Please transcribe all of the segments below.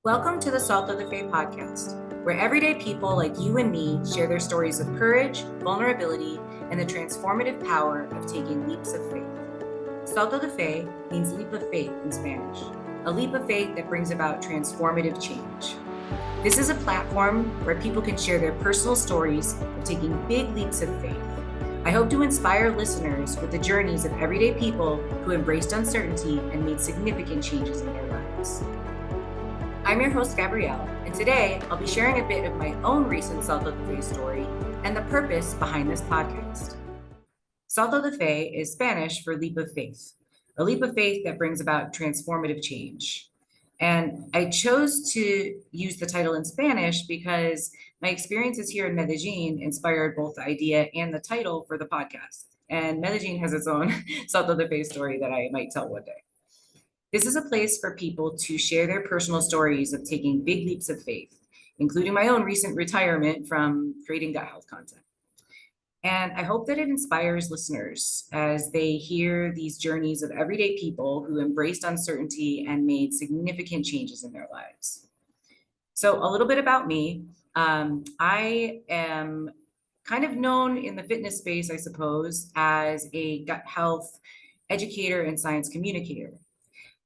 Welcome to the Salto de Fe podcast, where everyday people like you and me share their stories of courage, vulnerability, and the transformative power of taking leaps of faith. Salto de Fe means leap of faith in Spanish, a leap of faith that brings about transformative change. This is a platform where people can share their personal stories of taking big leaps of faith. I hope to inspire listeners with the journeys of everyday people who embraced uncertainty and made significant changes in their lives. I'm your host, Gabrielle, and today I'll be sharing a bit of my own recent Salto de Fe story and the purpose behind this podcast. Salto de Fe is Spanish for leap of faith, a leap of faith that brings about transformative change. And I chose to use the title in Spanish because my experiences here in Medellin inspired both the idea and the title for the podcast. And Medellin has its own Salto de Fe story that I might tell one day. This is a place for people to share their personal stories of taking big leaps of faith, including my own recent retirement from creating gut health content. And I hope that it inspires listeners as they hear these journeys of everyday people who embraced uncertainty and made significant changes in their lives. So a little bit about me. I am kind of known in the fitness space, I suppose, as a gut health educator and science communicator.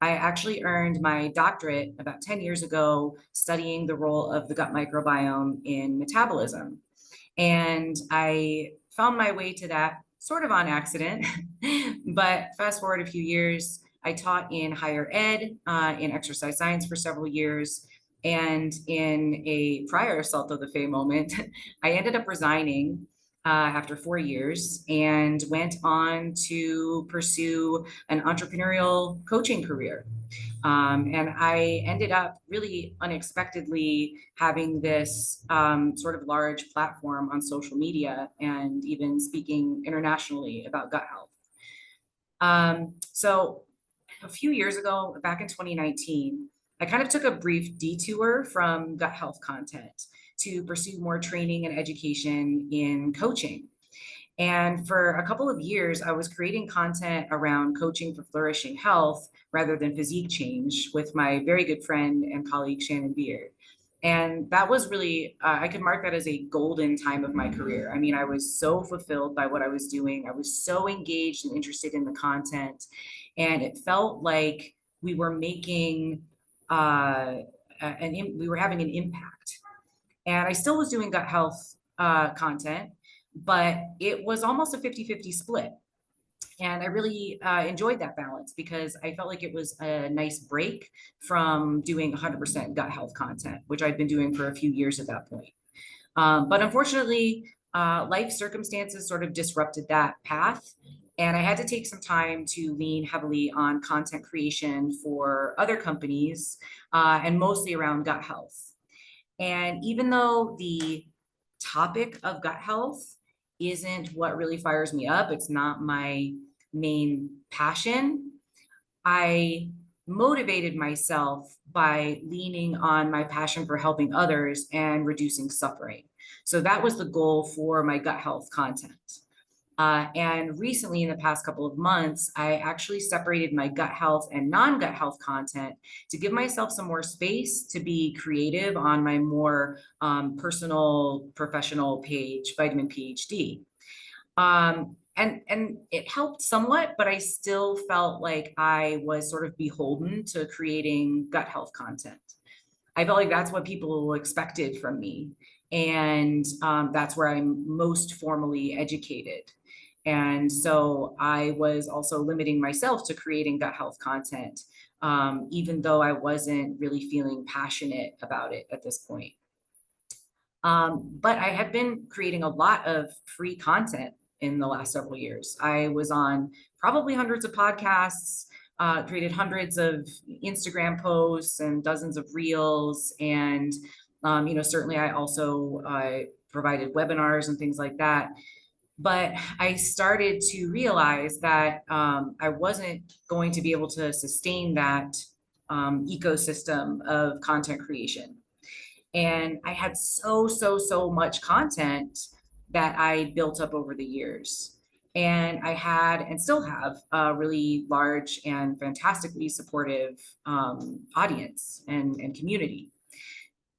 I actually earned my doctorate about 10 years ago studying the role of the gut microbiome in metabolism. And I found my way to that sort of on accident. But fast forward a few years, I taught in higher ed, in exercise science for several years. And in a prior Salto de Fe moment, I ended up resigning after 4 years and went on to pursue an entrepreneurial coaching career. And I ended up really unexpectedly having this sort of large platform on social media and even speaking internationally about gut health. So a few years ago, back in 2019, I kind of took a brief detour from gut health content to pursue more training and education in coaching. And for a couple of years, I was creating content around coaching for flourishing health rather than physique change with my very good friend and colleague, Shannon Beard. And that was really, I could mark that as a golden time of my career. I mean, I was so fulfilled by what I was doing. I was so engaged and interested in the content. And it felt like we were making, we were having an impact. And I still was doing gut health content, but it was almost a 50-50 split. And I really enjoyed that balance because I felt like it was a nice break from doing 100% gut health content, which I'd been doing for a few years at that point. But unfortunately, life circumstances sort of disrupted that path. And I had to take some time to lean heavily on content creation for other companies and mostly around gut health. And even though the topic of gut health isn't what really fires me up, it's not my main passion, I motivated myself by leaning on my passion for helping others and reducing suffering. So that was the goal for my gut health content. And recently, in the past couple of months, I actually separated my gut health and non-gut health content to give myself some more space to be creative on my more personal, professional page, Vitamin PhD. And it helped somewhat, but I still felt like I was sort of beholden to creating gut health content. I felt like that's what people expected from me. And that's where I'm most formally educated. And so I was also limiting myself to creating gut health content, even though I wasn't really feeling passionate about it at this point. But I had been creating a lot of free content in the last several years. I was on probably hundreds of podcasts, created hundreds of Instagram posts and dozens of reels. And, certainly I also provided webinars and things like that. But I started to realize that I wasn't going to be able to sustain that ecosystem of content creation. And I had so much content that I built up over the years. And I had and still have a really large and fantastically supportive audience and community.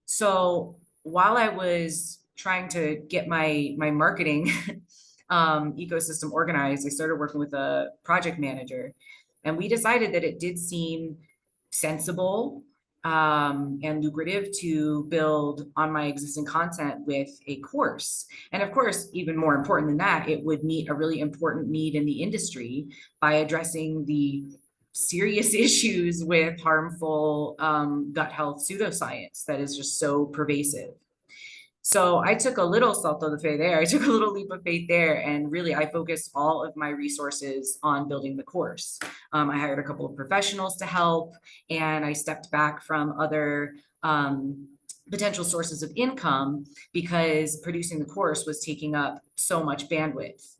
So while I was trying to get my marketing ecosystem organized, I started working with a project manager, and we decided that it did seem sensible and lucrative to build on my existing content with a course. And of course, even more important than that, it would meet a really important need in the industry by addressing the serious issues with harmful gut health pseudoscience that is just so pervasive. So I took a little salto de fe there. I took a little leap of faith there, and really I focused all of my resources on building the course. I hired a couple of professionals to help, and I stepped back from other potential sources of income because producing the course was taking up so much bandwidth.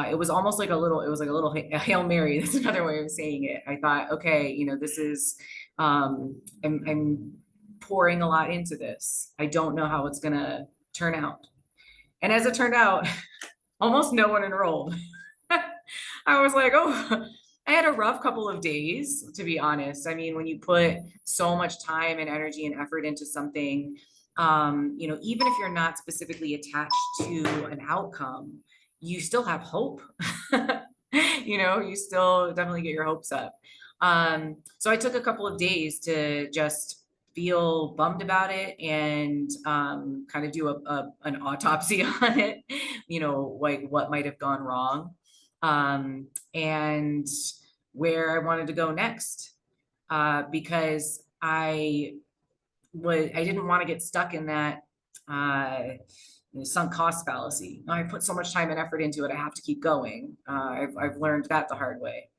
It was almost like it was like a little Hail Mary. That's another way of saying it. I thought, okay, this is, I'm pouring a lot into this. I don't know how it's gonna turn out. And as it turned out, almost no one enrolled. I was like, oh, I had a rough couple of days, to be honest. I mean, when you put so much time and energy and effort into something, even if you're not specifically attached to an outcome, you still have hope. You still definitely get your hopes up. So I took a couple of days to just feel bummed about it and kind of do an autopsy on it, like what might have gone wrong and where I wanted to go next. Because I didn't want to get stuck in that sunk cost fallacy. I put so much time and effort into it, I have to keep going. I've learned that the hard way.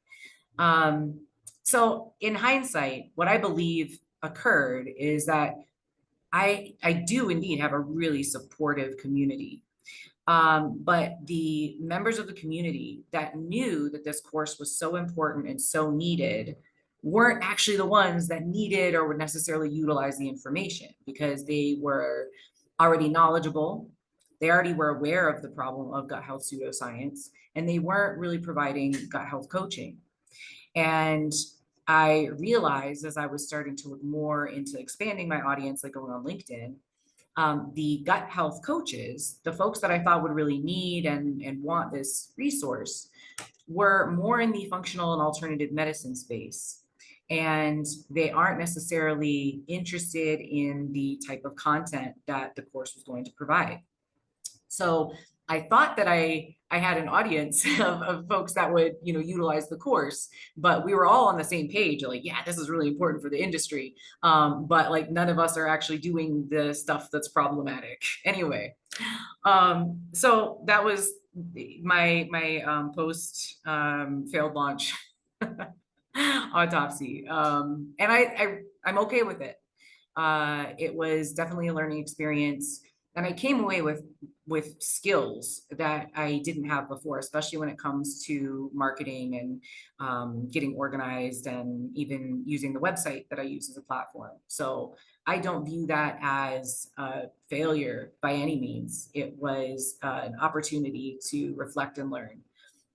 So in hindsight, what I believe occurred is that I do indeed have a really supportive community. But the members of the community that knew that this course was so important and so needed weren't actually the ones that needed or would necessarily utilize the information because they were already knowledgeable. They already were aware of the problem of gut health pseudoscience, and they weren't really providing gut health coaching. And I realized as I was starting to look more into expanding my audience, like going on LinkedIn, the gut health coaches, the folks that I thought would really need and want this resource, were more in the functional and alternative medicine space. And they aren't necessarily interested in the type of content that the course was going to provide. So I thought that I had an audience of folks that would, utilize the course, but we were all on the same page. Like, yeah, this is really important for the industry. But like none of us are actually doing the stuff that's problematic anyway. So that was my post failed launch autopsy. And I'm okay with it. It was definitely a learning experience, and I came away with skills that I didn't have before, especially when it comes to marketing and getting organized and even using the website that I use as a platform. So I don't view that as a failure by any means. It was an opportunity to reflect and learn.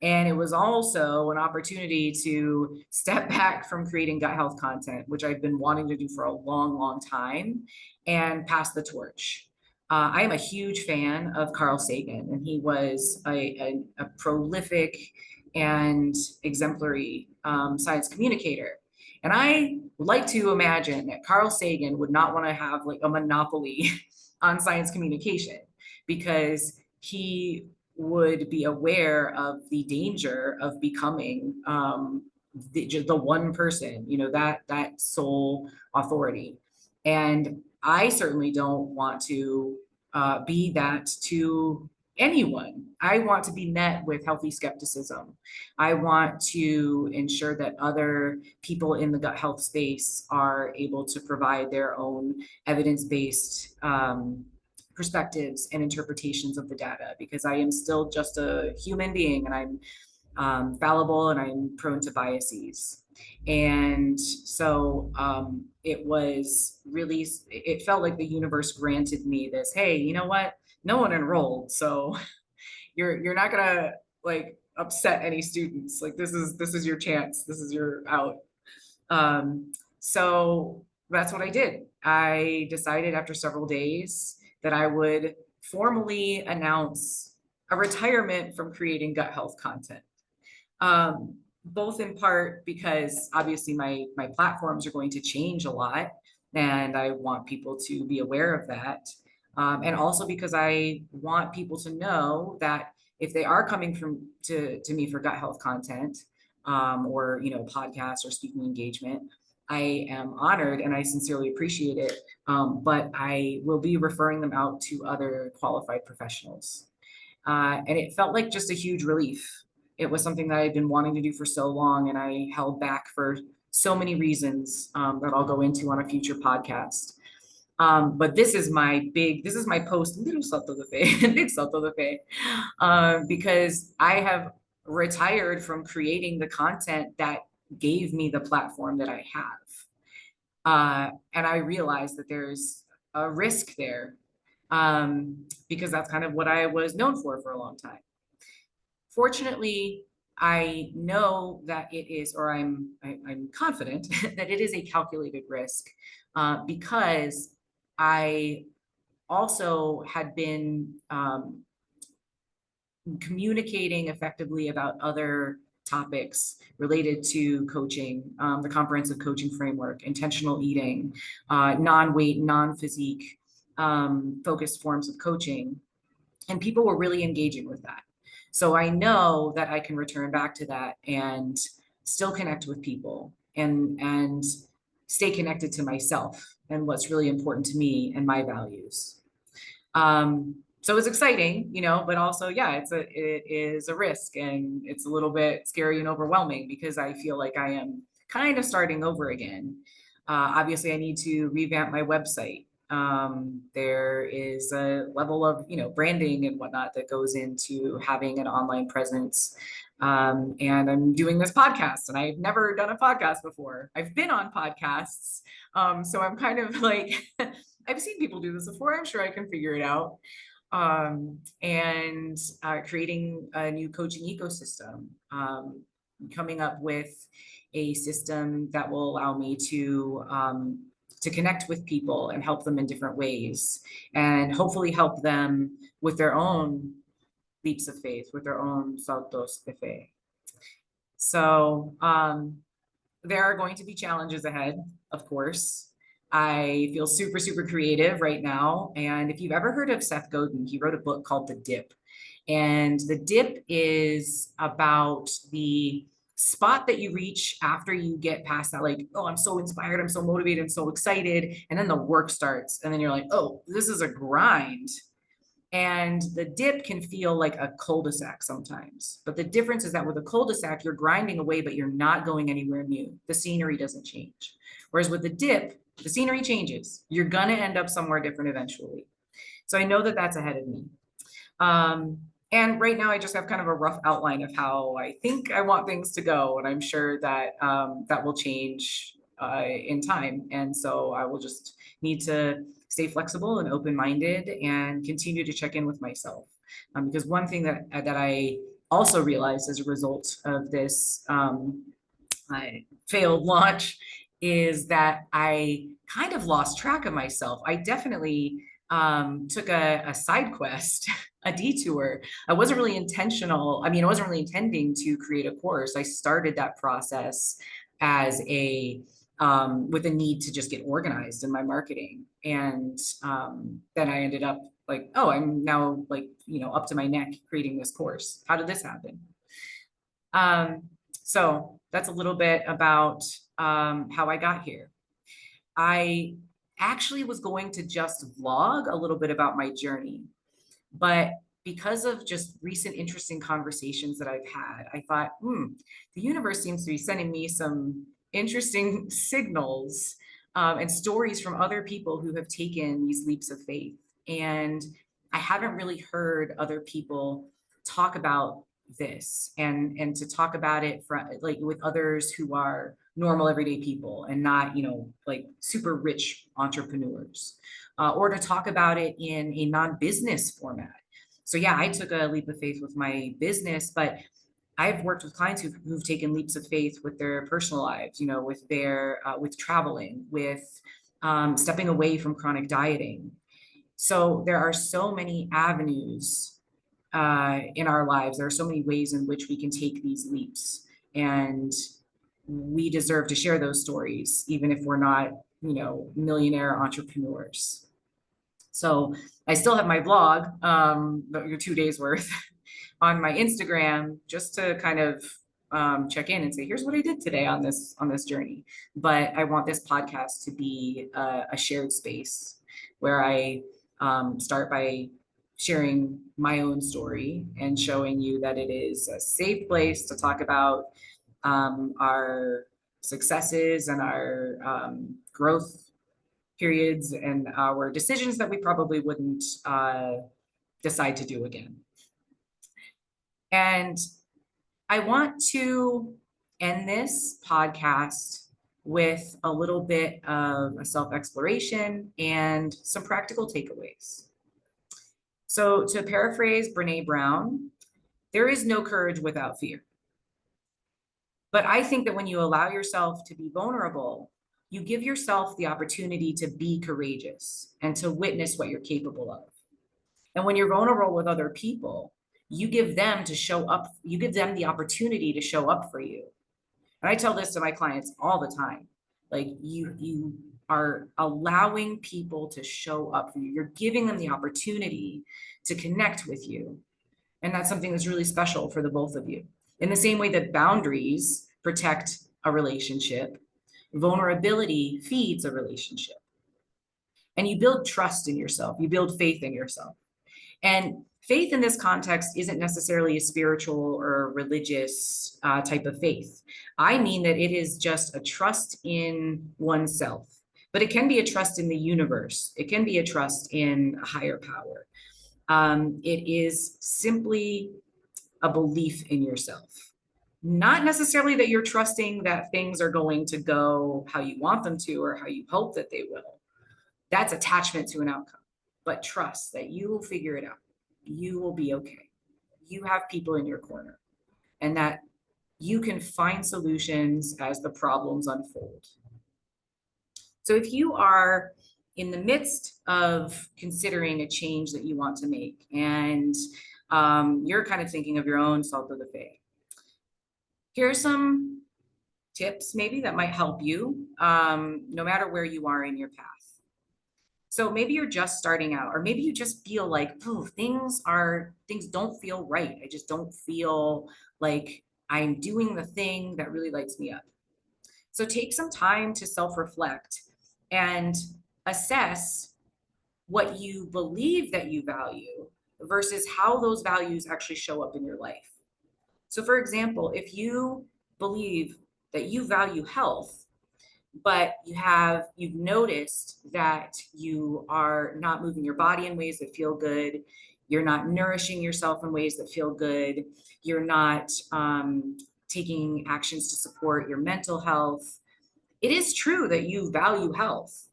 And it was also an opportunity to step back from creating gut health content, which I've been wanting to do for a long, long time, and pass the torch. I am a huge fan of Carl Sagan, and he was a prolific and exemplary science communicator. And I like to imagine that Carl Sagan would not want to have like a monopoly on science communication because he would be aware of the danger of becoming the one person, that sole authority. And I certainly don't want to be that to anyone. I want to be met with healthy skepticism. I want to ensure that other people in the gut health space are able to provide their own evidence-based perspectives and interpretations of the data, because I am still just a human being and I'm fallible and I'm prone to biases. And so it felt like the universe granted me this, hey, you know what? No one enrolled. So you're not gonna like upset any students. Like this is your chance. This is your out. So that's what I did. I decided after several days that I would formally announce a retirement from creating gut health content. Both in part because obviously my platforms are going to change a lot, and I want people to be aware of that. And also because I want people to know that if they are coming to me for gut health content, or podcasts or speaking engagement, I am honored and I sincerely appreciate it. But I will be referring them out to other qualified professionals. And it felt like just a huge relief. It was something that I'd been wanting to do for so long, and I held back for so many reasons, that I'll go into on a future podcast. But this is my post little Salto de Fe, big Salto de Fe, because I have retired from creating the content that gave me the platform that I have. And I realized that there's a risk there, because that's kind of what I was known for a long time. Fortunately, I know that it is, or I'm confident that it is a calculated risk, because I also had been communicating effectively about other topics related to coaching, the comprehensive coaching framework, intentional eating, non-weight, non-physique focused forms of coaching. And people were really engaging with that. So I know that I can return back to that and still connect with people, and stay connected to myself and what's really important to me and my values. So it's exciting, but also, yeah, it is a risk, and it's a little bit scary and overwhelming because I feel like I am kind of starting over again. Obviously, I need to revamp my website. There is a level of, branding and whatnot that goes into having an online presence. And I'm doing this podcast, and I've never done a podcast before. I've been on podcasts. So I'm kind of like, I've seen people do this before. I'm sure I can figure it out. And creating a new coaching ecosystem, coming up with a system that will allow me to connect with people and help them in different ways, and hopefully help them with their own leaps of faith, with their own saltos de fe. So there are going to be challenges ahead, of course. I feel super, super creative right now. And if you've ever heard of Seth Godin, he wrote a book called The Dip. And The Dip is about the spot that you reach after you get past that, like, oh, I'm so inspired, I'm so motivated, I'm so excited. And then the work starts. And then you're like, oh, this is a grind. And the dip can feel like a cul-de-sac sometimes. But the difference is that with a cul-de-sac, you're grinding away, but you're not going anywhere new. The scenery doesn't change. Whereas with the dip, the scenery changes. You're going to end up somewhere different eventually. So I know that that's ahead of me. And right now I just have kind of a rough outline of how I think I want things to go. And I'm sure that that will change in time. And so I will just need to stay flexible and open-minded and continue to check in with myself. Because one thing that I also realized as a result of this failed launch is that I kind of lost track of myself. I definitely took a side quest, a detour. I wasn't really intentional. I mean, I wasn't really intending to create a course. I started that process as with a need to just get organized in my marketing. And then I ended up like, oh, I'm now like, up to my neck creating this course. How did this happen? So that's a little bit about how I got here. I actually was going to just vlog a little bit about my journey, but because of just recent interesting conversations that I've had, I thought, the universe seems to be sending me some interesting signals and stories from other people who have taken these leaps of faith. And I haven't really heard other people talk about this, and to talk about it like with others who are normal everyday people and not, like super rich entrepreneurs, or to talk about it in a non-business format. So yeah, I took a leap of faith with my business, but I've worked with clients who've taken leaps of faith with their personal lives, with their with traveling, with stepping away from chronic dieting. So there are so many avenues in our lives. There are so many ways in which we can take these leaps, and we deserve to share those stories, even if we're not, millionaire entrepreneurs. So I still have my blog, your 2 days worth, on my Instagram, just to kind of check in and say, here's what I did today on this journey. But I want this podcast to be a shared space where I start by sharing my own story and showing you that it is a safe place to talk about our successes and our growth periods and our decisions that we probably wouldn't decide to do again. And I want to end this podcast with a little bit of a self-exploration and some practical takeaways. So to paraphrase Brene Brown, there is no courage without fear. But I think that when you allow yourself to be vulnerable, you give yourself the opportunity to be courageous and to witness what you're capable of. And when you're vulnerable with other people, you give them to show up, you give them the opportunity to show up for you. And I tell this to my clients all the time. Like you are allowing people to show up for you. You're giving them the opportunity to connect with you. And that's something that's really special for the both of you. In the same way that boundaries protect a relationship, vulnerability feeds a relationship. And you build trust in yourself, you build faith in yourself. And faith in this context isn't necessarily a spiritual or religious type of faith. I mean that it is just a trust in oneself, but it can be a trust in the universe. It can be a trust in a higher power. It is simply a belief in yourself. Not necessarily that you're trusting that things are going to go how you want them to or how you hope that they will. That's attachment to an outcome. But trust that you will figure it out. You will be okay. You have people in your corner, and that you can find solutions as the problems unfold. So if you are in the midst of considering a change that you want to make, and you're kind of thinking of your own Salto de Fe, here's some tips maybe that might help you no matter where you are in your path. So maybe you're just starting out, or maybe you just feel like, oh, things don't feel right. I just don't feel like I'm doing the thing that really lights me up. So take some time to self-reflect and assess what you believe that you value versus how those values actually show up in your life. So for example, if you believe that you value health, but you've noticed that you are not moving your body in ways that feel good, you're not nourishing yourself in ways that feel good, you're not taking actions to support your mental health, it is true that you value health.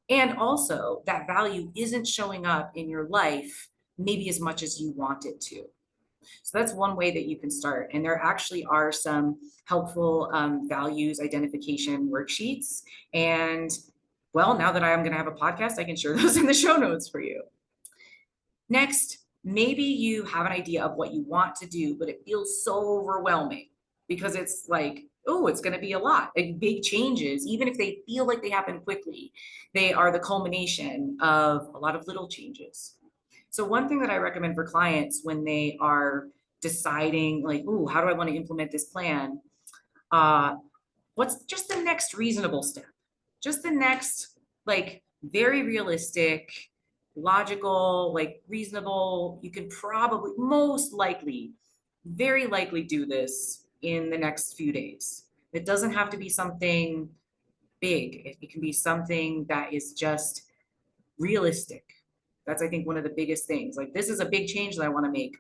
And also that value isn't showing up in your life maybe as much as you want it to. So that's one way that you can start. And there actually are some helpful values identification worksheets. And well, now that I'm going to have a podcast, I can share those in the show notes for you. Next, maybe you have an idea of what you want to do, but it feels so overwhelming because it's like, oh, it's going to be a lot. Like big changes, even if they feel like they happen quickly, they are the culmination of a lot of little changes. So one thing that I recommend for clients when they are deciding like, ooh, how do I want to implement this plan? What's just the next reasonable step? Just the next, like very realistic, logical, like reasonable, you can probably most likely, very likely do this in the next few days. It doesn't have to be something big. It can be something that is just realistic. That's, I think, one of the biggest things. Like, this is a big change that I want to make,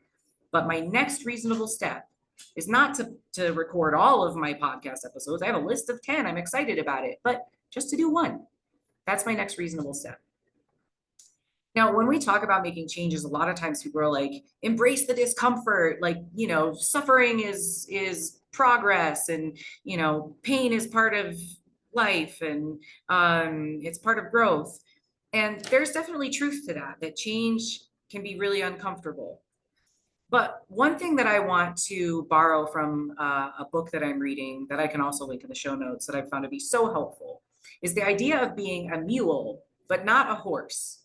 but my next reasonable step is not to record all of my podcast episodes. I have a list of 10. I'm excited about it, but just to do one. That's my next reasonable step. Now, when we talk about making changes, a lot of times people are like, embrace the discomfort, like, suffering is progress, and pain is part of life, and it's part of growth. And there's definitely truth to that change can be really uncomfortable. But one thing that I want to borrow from a book that I'm reading, that I can also link in the show notes, that I've found to be so helpful, is the idea of being a mule, but not a horse.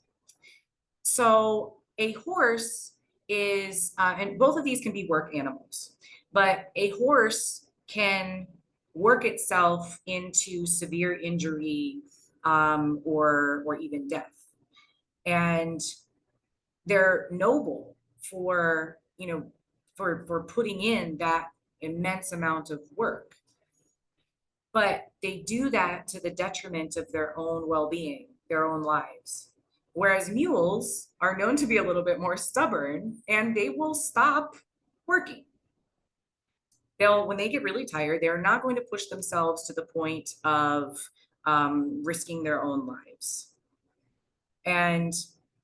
So a horse is, and both of these can be work animals, but a horse can work itself into severe injury, or even death. And they're noble for, for putting in that immense amount of work. But they do that to the detriment of their own well-being, their own lives. Whereas mules are known to be a little bit more stubborn, and they will stop working. When they get really tired, they're not going to push themselves to the point of risking their own lives. And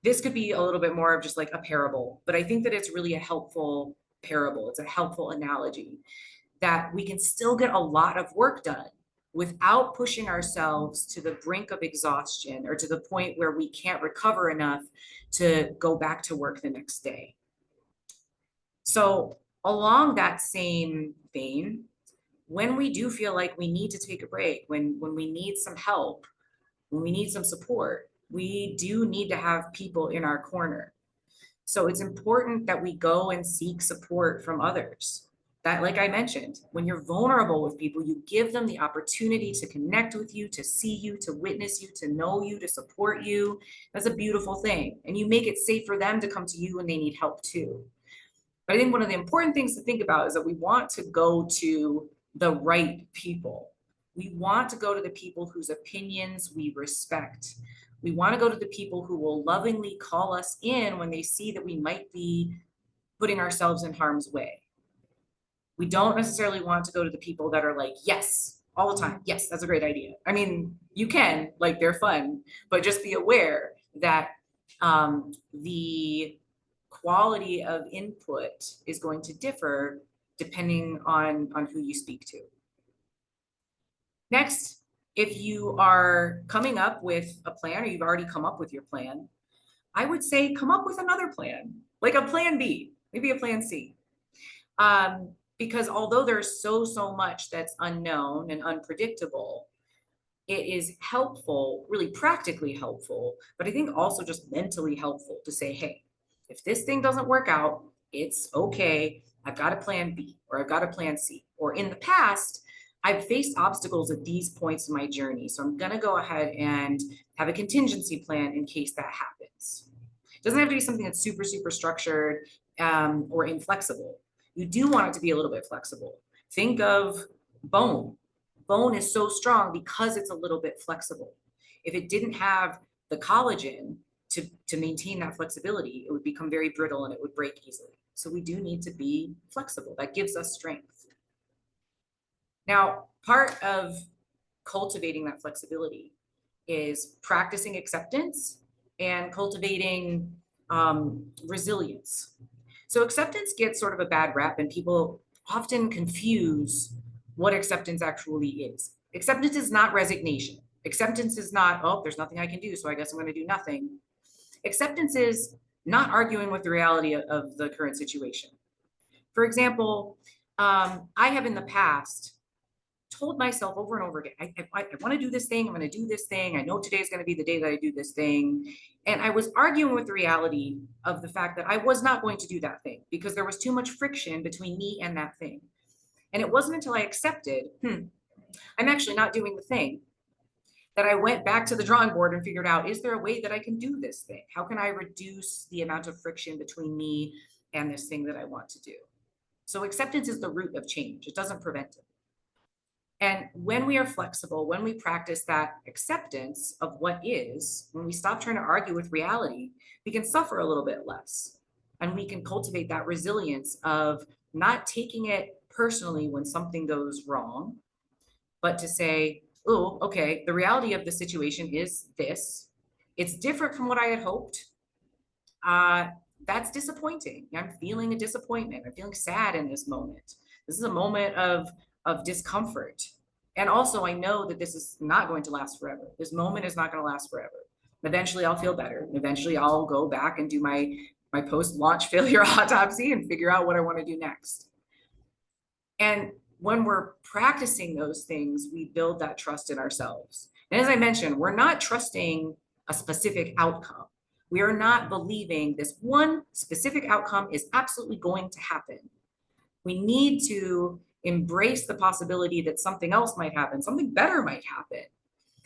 this could be a little bit more of just like a parable, but I think that it's really a helpful parable. It's a helpful analogy that we can still get a lot of work done without pushing ourselves to the brink of exhaustion, or to the point where we can't recover enough to go back to work the next day. So along that same vein, when we do feel like we need to take a break, when we need some help, when we need some support, we do need to have people in our corner. So it's important that we go and seek support from others. That, like I mentioned, when you're vulnerable with people, you give them the opportunity to connect with you, to see you, to witness you, to know you, to support you. That's a beautiful thing. And you make it safe for them to come to you when they need help too. But I think one of the important things to think about is that we want to go to the right people. We want to go to the people whose opinions we respect. We want to go to the people who will lovingly call us in when they see that we might be putting ourselves in harm's way. We don't necessarily want to go to the people that are like, yes, all the time. Yes, that's a great idea. I mean, you can, like, they're fun, but just be aware that the quality of input is going to differ depending on who you speak to. Next, if you are coming up with a plan, or you've already come up with your plan, I would say come up with another plan, like a plan B, maybe a plan C. Because although there's so much that's unknown and unpredictable, it is helpful, really practically helpful, but I think also just mentally helpful to say, hey, if this thing doesn't work out, it's okay. I've got a plan B, or I've got a plan C. Or in the past, I've faced obstacles at these points in my journey. So I'm going to go ahead and have a contingency plan in case that happens. It doesn't have to be something that's super structured, or inflexible. You do want it to be a little bit flexible. Think of bone. Bone is so strong because it's a little bit flexible. If it didn't have the collagen to maintain that flexibility, it would become very brittle and it would break easily. So we do need to be flexible. That gives us strength. Now, part of cultivating that flexibility is practicing acceptance and cultivating resilience. So acceptance gets sort of a bad rap, and people often confuse what acceptance actually is. Acceptance is not resignation. Acceptance is not, oh, there's nothing I can do, so I guess I'm going to do nothing. Acceptance is not arguing with the reality of the current situation. For example, I have in the past told myself over and over again, I want to do this thing. I'm going to do this thing. I know today's going to be the day that I do this thing. And I was arguing with the reality of the fact that I was not going to do that thing because there was too much friction between me and that thing. And it wasn't until I accepted, I'm actually not doing the thing, that I went back to the drawing board and figured out, is there a way that I can do this thing? How can I reduce the amount of friction between me and this thing that I want to do? So acceptance is the root of change. It doesn't prevent it. And when we are flexible, when we practice that acceptance of what is, when we stop trying to argue with reality, we can suffer a little bit less. And we can cultivate that resilience of not taking it personally when something goes wrong, but to say, oh, okay, the reality of the situation is this. It's different from what I had hoped, that's disappointing. I'm feeling a disappointment. I'm feeling sad in this moment. This is a moment of discomfort. And also, I know that this is not going to last forever. This moment is not going to last forever. Eventually, I'll feel better. Eventually, I'll go back and do my post-launch failure autopsy and figure out what I want to do next. And when we're practicing those things, we build that trust in ourselves. And as I mentioned, we're not trusting a specific outcome. We are not believing this one specific outcome is absolutely going to happen. We need to embrace the possibility that something else might happen, something better might happen,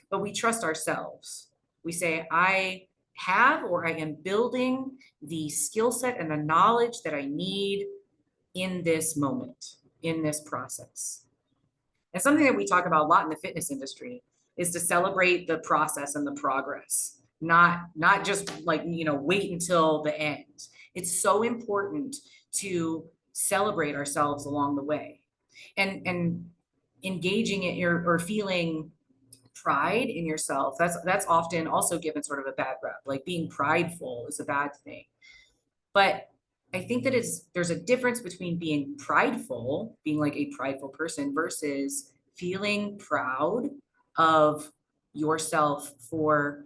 but we trust ourselves. We say, I have or I am building the skill set and the knowledge that I need in this moment, in this process. And something that we talk about a lot in the fitness industry is to celebrate the process and the progress, not just like, wait until the end. It's so important to celebrate ourselves along the way, and engaging in or feeling pride in yourself. That's often also given sort of a bad rep. Like being prideful is a bad thing. But I think that there's a difference between being prideful, being like a prideful person, versus feeling proud of yourself for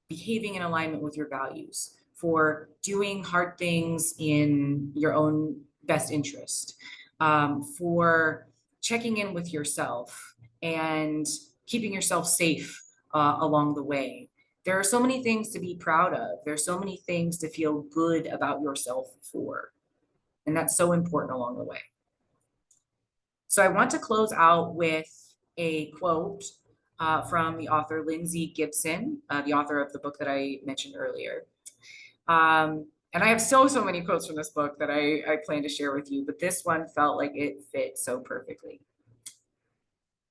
behaving in alignment with your values, for doing hard things in your own best interest, for checking in with yourself and keeping yourself safe along the way. There are so many things to be proud of. There's so many things to feel good about yourself for. And that's so important along the way. So I want to close out with a quote from the author Lindsay Gibson, the author of the book that I mentioned earlier. And I have so many quotes from this book that I plan to share with you, but this one felt like it fit so perfectly.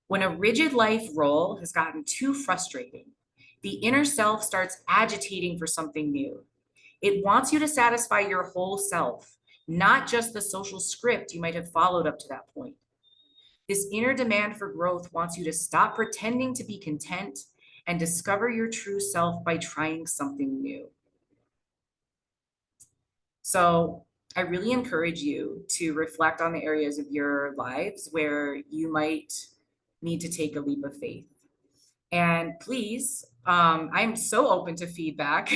When a rigid life role has gotten too frustrating, the inner self starts agitating for something new. It wants you to satisfy your whole self, not just the social script you might have followed up to that point. This inner demand for growth wants you to stop pretending to be content and discover your true self by trying something new. So I really encourage you to reflect on the areas of your lives where you might need to take a leap of faith. And please, I'm so open to feedback,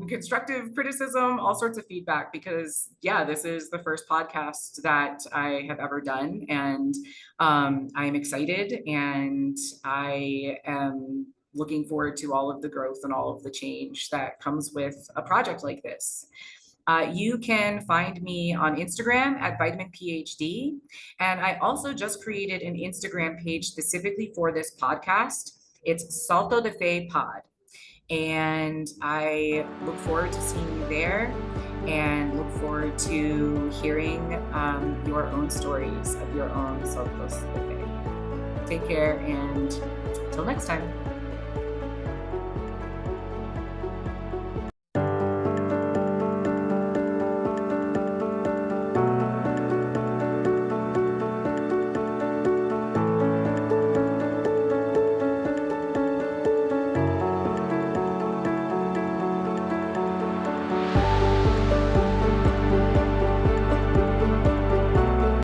constructive criticism, all sorts of feedback, because this is the first podcast that I have ever done. And I'm excited, and I am looking forward to all of the growth and all of the change that comes with a project like this. You can find me on Instagram at Vitamin PhD. And I also just created an Instagram page specifically for this podcast. It's Salto de Fe Pod. And I look forward to seeing you there, and look forward to hearing your own stories of your own Saltos de Fe. Take care, and until next time.